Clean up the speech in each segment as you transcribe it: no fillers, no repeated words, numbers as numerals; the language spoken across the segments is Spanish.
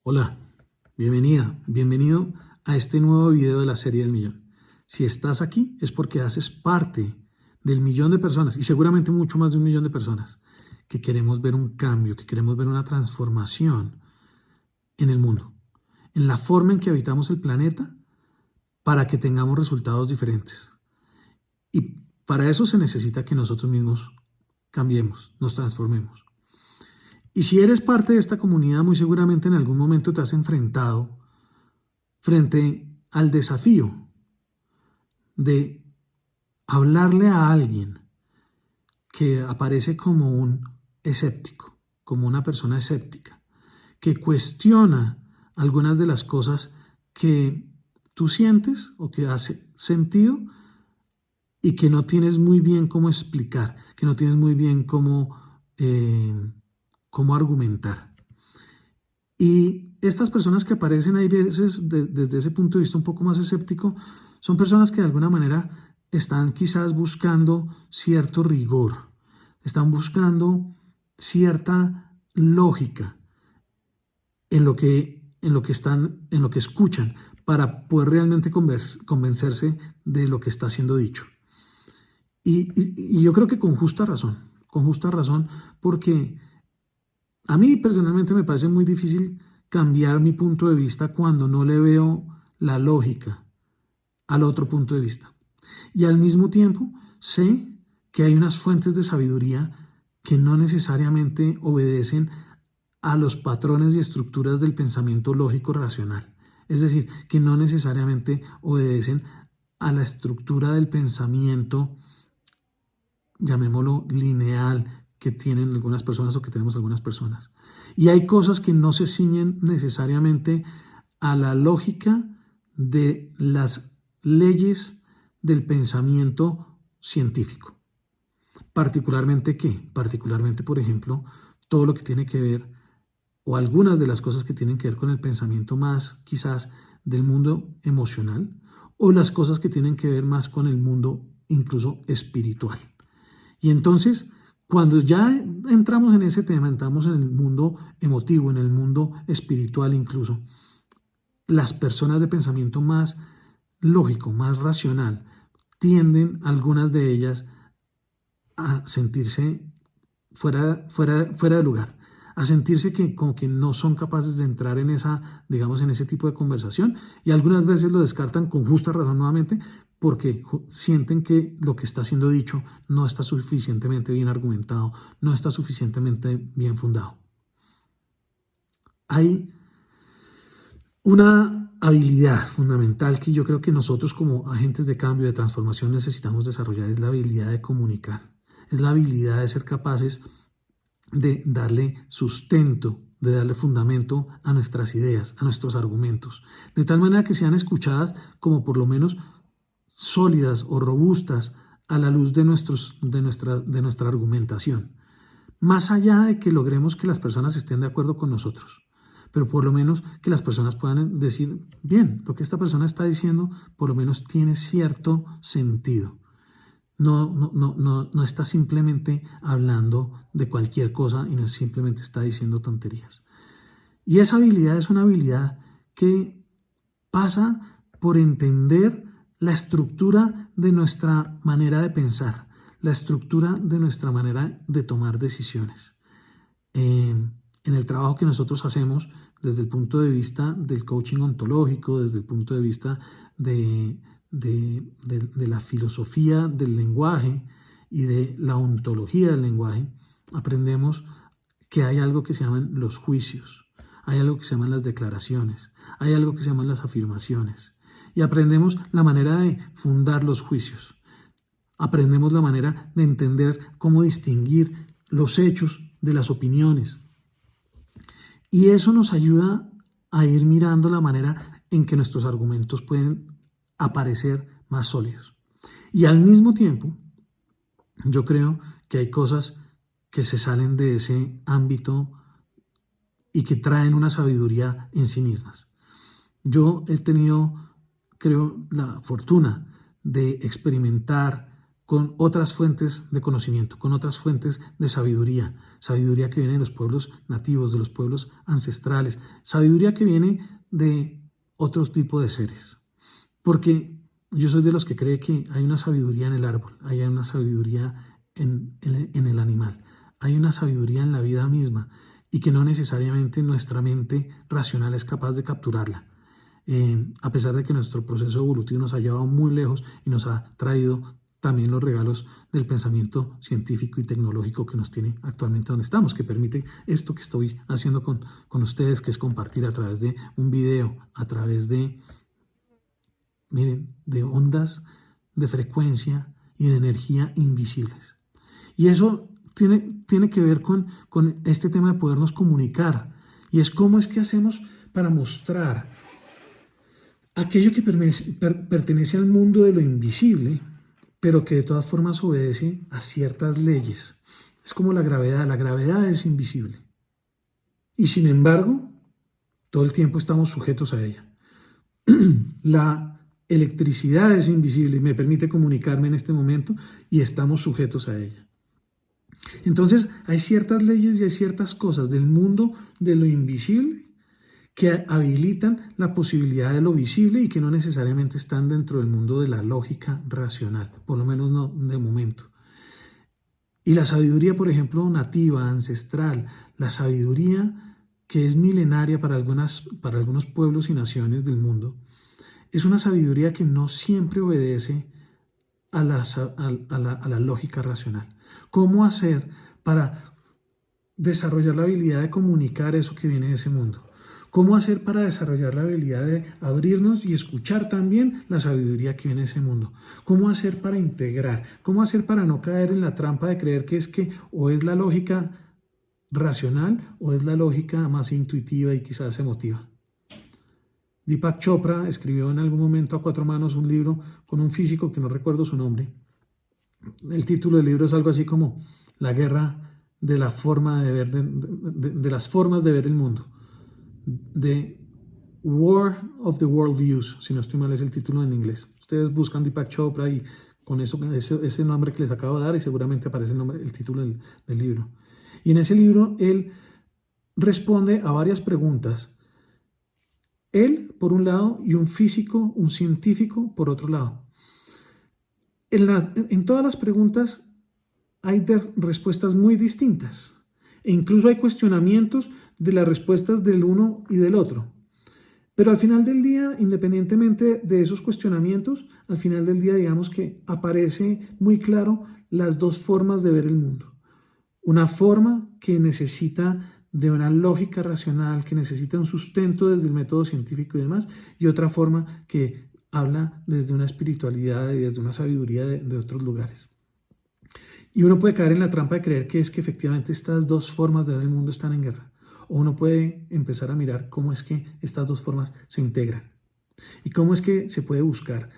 Hola, bienvenida, bienvenido a este nuevo video de la serie del millón. Si estás aquí es porque haces parte del millón de personas y seguramente mucho más de un millón de personas que queremos ver un cambio, que queremos ver una transformación en el mundo, en la forma en que habitamos el planeta para que tengamos resultados diferentes. Y para eso se necesita que nosotros mismos cambiemos, nos transformemos. Y si eres parte de esta comunidad, muy seguramente en algún momento te has enfrentado frente al desafío de hablarle a alguien que aparece como un escéptico, como una persona escéptica, que cuestiona algunas de las cosas que tú sientes o que has sentido y que no tienes muy bien cómo explicar, que no tienes muy bien cómo argumentar. Y estas personas que aparecen hay veces desde ese punto de vista un poco más escéptico, son personas que de alguna manera están quizás buscando cierto rigor, están buscando cierta lógica en lo que escuchan para poder realmente convencerse de lo que está siendo dicho. Y yo creo que con justa razón, porque a mí personalmente me parece muy difícil cambiar mi punto de vista cuando no le veo la lógica al otro punto de vista. Y al mismo tiempo sé que hay unas fuentes de sabiduría que no necesariamente obedecen a los patrones y estructuras del pensamiento lógico racional. Es decir, que no necesariamente obedecen a la estructura del pensamiento, llamémoslo lineal, que tienen algunas personas o que tenemos algunas personas. Y hay cosas que no se ciñen necesariamente a la lógica de las leyes del pensamiento científico. Particularmente, ¿qué? Particularmente, por ejemplo, todo lo que tiene que ver, o algunas de las cosas que tienen que ver con el pensamiento más quizás del mundo emocional, o las cosas que tienen que ver más con el mundo incluso espiritual. Y entonces, cuando ya entramos en ese tema, entramos en el mundo emotivo, en el mundo espiritual incluso, las personas de pensamiento más lógico, más racional, tienden algunas de ellas a sentirse fuera de lugar, a sentirse que como que no son capaces de entrar en digamos, en ese tipo de conversación, y algunas veces lo descartan con justa razón nuevamente porque sienten que lo que está siendo dicho no está suficientemente bien argumentado, no está suficientemente bien fundado. Hay una habilidad fundamental que yo creo que nosotros como agentes de cambio, de transformación necesitamos desarrollar, es la habilidad de comunicar, es la habilidad de ser capaces de darle sustento, de darle fundamento a nuestras ideas, a nuestros argumentos, de tal manera que sean escuchadas como por lo menos sólidas o robustas a la luz de nuestra argumentación. Más allá de que logremos que las personas estén de acuerdo con nosotros, pero por lo menos que las personas puedan decir, bien, lo que esta persona está diciendo por lo menos tiene cierto sentido. No está simplemente hablando de cualquier cosa y no simplemente está diciendo tonterías. Y esa habilidad es una habilidad que pasa por entender la estructura de nuestra manera de pensar, la estructura de nuestra manera de tomar decisiones. En el trabajo que nosotros hacemos desde el punto de vista del coaching ontológico, desde el punto de vista de la filosofía del lenguaje y de la ontología del lenguaje, aprendemos que hay algo que se llaman los juicios, hay algo que se llaman las declaraciones, hay algo que se llaman las afirmaciones, y aprendemos la manera de fundar los juicios, aprendemos la manera de entender cómo distinguir los hechos de las opiniones, y eso nos ayuda a ir mirando la manera en que nuestros argumentos pueden aparecer más sólidos. Y al mismo tiempo, yo creo que hay cosas que se salen de ese ámbito y que traen una sabiduría en sí mismas. Yo he tenido, creo, la fortuna de experimentar con otras fuentes de conocimiento, con otras fuentes de sabiduría, sabiduría que viene de los pueblos nativos, de los pueblos ancestrales, sabiduría que viene de otro tipo de seres. Porque yo soy de los que cree que hay una sabiduría en el árbol, hay una sabiduría en el animal, hay una sabiduría en la vida misma y que no necesariamente nuestra mente racional es capaz de capturarla. A pesar de que nuestro proceso evolutivo nos ha llevado muy lejos y nos ha traído también los regalos del pensamiento científico y tecnológico que nos tiene actualmente donde estamos, que permite esto que estoy haciendo con ustedes, que es compartir a través de un video, a través de, miren, de ondas de frecuencia y de energía invisibles. Y eso tiene que ver con este tema de podernos comunicar. Y es cómo es que hacemos para mostrar aquello que pertenece al mundo de lo invisible, pero que de todas formas obedece a ciertas leyes. Es como la gravedad es invisible. Y sin embargo, todo el tiempo estamos sujetos a ella. La electricidad es invisible y me permite comunicarme en este momento y estamos sujetos a ella. Entonces, hay ciertas leyes y hay ciertas cosas del mundo de lo invisible que habilitan la posibilidad de lo visible y que no necesariamente están dentro del mundo de la lógica racional, por lo menos no de momento. Y la sabiduría, por ejemplo, nativa, ancestral, la sabiduría que es milenaria para algunos pueblos y naciones del mundo, es una sabiduría que no siempre obedece a la lógica racional. ¿Cómo hacer para desarrollar la habilidad de comunicar eso que viene de ese mundo? ¿Cómo hacer para desarrollar la habilidad de abrirnos y escuchar también la sabiduría que viene de ese mundo? ¿Cómo hacer para integrar? ¿Cómo hacer para no caer en la trampa de creer que es que o es la lógica racional o es la lógica más intuitiva y quizás emotiva? Deepak Chopra escribió en algún momento a cuatro manos un libro con un físico que no recuerdo su nombre. El título del libro es algo así como La guerra de la forma de ver de las formas de ver el mundo. The War of the Worldviews, si no estoy mal es el título en inglés. Ustedes buscan Deepak Chopra y con ese nombre que les acabo de dar y seguramente aparece el título del libro. Y en ese libro él responde a varias preguntas. Él, por un lado, y un físico, un científico, por otro lado. En todas las preguntas hay respuestas muy distintas. E incluso hay cuestionamientos de las respuestas del uno y del otro. Pero al final del día, independientemente de esos cuestionamientos, al final del día digamos que aparece muy claro las dos formas de ver el mundo. Una forma que necesita de una lógica racional, que necesita un sustento desde el método científico y demás, y otra forma que habla desde una espiritualidad y desde una sabiduría de otros lugares. Y uno puede caer en la trampa de creer que es que efectivamente estas dos formas de ver el mundo están en guerra. O uno puede empezar a mirar cómo es que estas dos formas se integran. Y cómo es que se puede buscar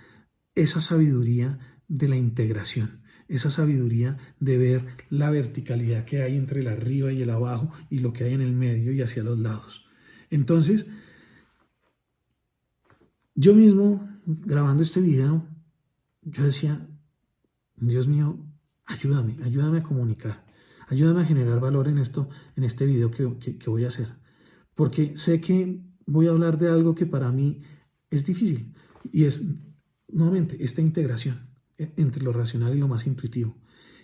esa sabiduría de la integración. Esa sabiduría de ver la verticalidad que hay entre el arriba y el abajo y lo que hay en el medio y hacia los lados. Entonces, yo mismo, grabando este video, yo decía, Dios mío, ayúdame a comunicar, ayúdame a generar valor en este video que voy a hacer. Porque sé que voy a hablar de algo que para mí es difícil y es, nuevamente, esta integración entre lo racional y lo más intuitivo,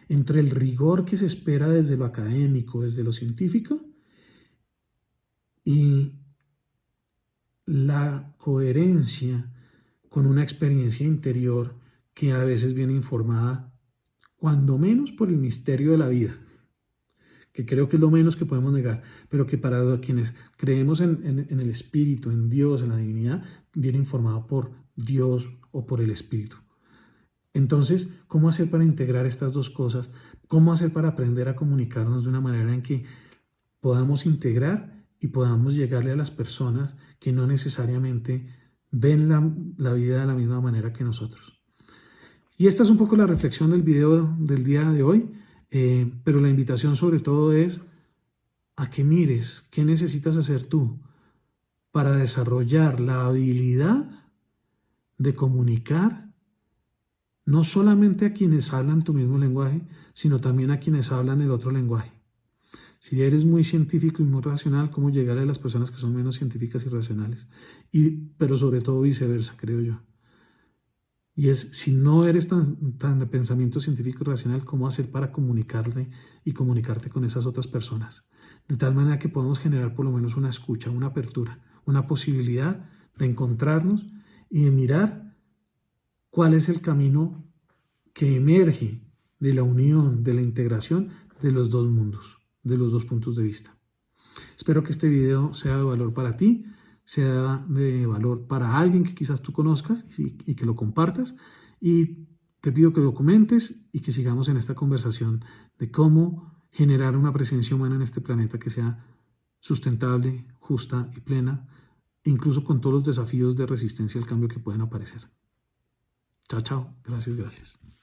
entre el rigor que se espera desde lo académico, desde lo científico y la coherencia con una experiencia interior que a veces viene informada, cuando menos por el misterio de la vida, que creo que es lo menos que podemos negar, pero que para quienes creemos en el Espíritu, en Dios, en la divinidad, viene informado por Dios o por el Espíritu. Entonces, ¿cómo hacer para integrar estas dos cosas? ¿Cómo hacer para aprender a comunicarnos de una manera en que podamos integrar y podamos llegarle a las personas que no necesariamente ven la vida de la misma manera que nosotros? Y esta es un poco la reflexión del video del día de hoy, pero la invitación sobre todo es a que mires qué necesitas hacer tú para desarrollar la habilidad de comunicar no solamente a quienes hablan tu mismo lenguaje, sino también a quienes hablan el otro lenguaje. Si eres muy científico y muy racional, ¿cómo llegarle a las personas que son menos científicas y racionales? Pero sobre todo viceversa, creo yo. Y es, si no eres tan de pensamiento científico y racional, ¿cómo hacer para comunicarle y comunicarte con esas otras personas? De tal manera que podamos generar por lo menos una escucha, una apertura, una posibilidad de encontrarnos y de mirar cuál es el camino que emerge de la unión, de la integración de los dos mundos, de los dos puntos de vista. Espero que este video sea de valor para ti, sea de valor para alguien que quizás tú conozcas y que lo compartas. Y te pido que lo comentes y que sigamos en esta conversación de cómo generar una presencia humana en este planeta que sea sustentable, justa y plena, incluso con todos los desafíos de resistencia al cambio que pueden aparecer. Chao, chao. Gracias, gracias.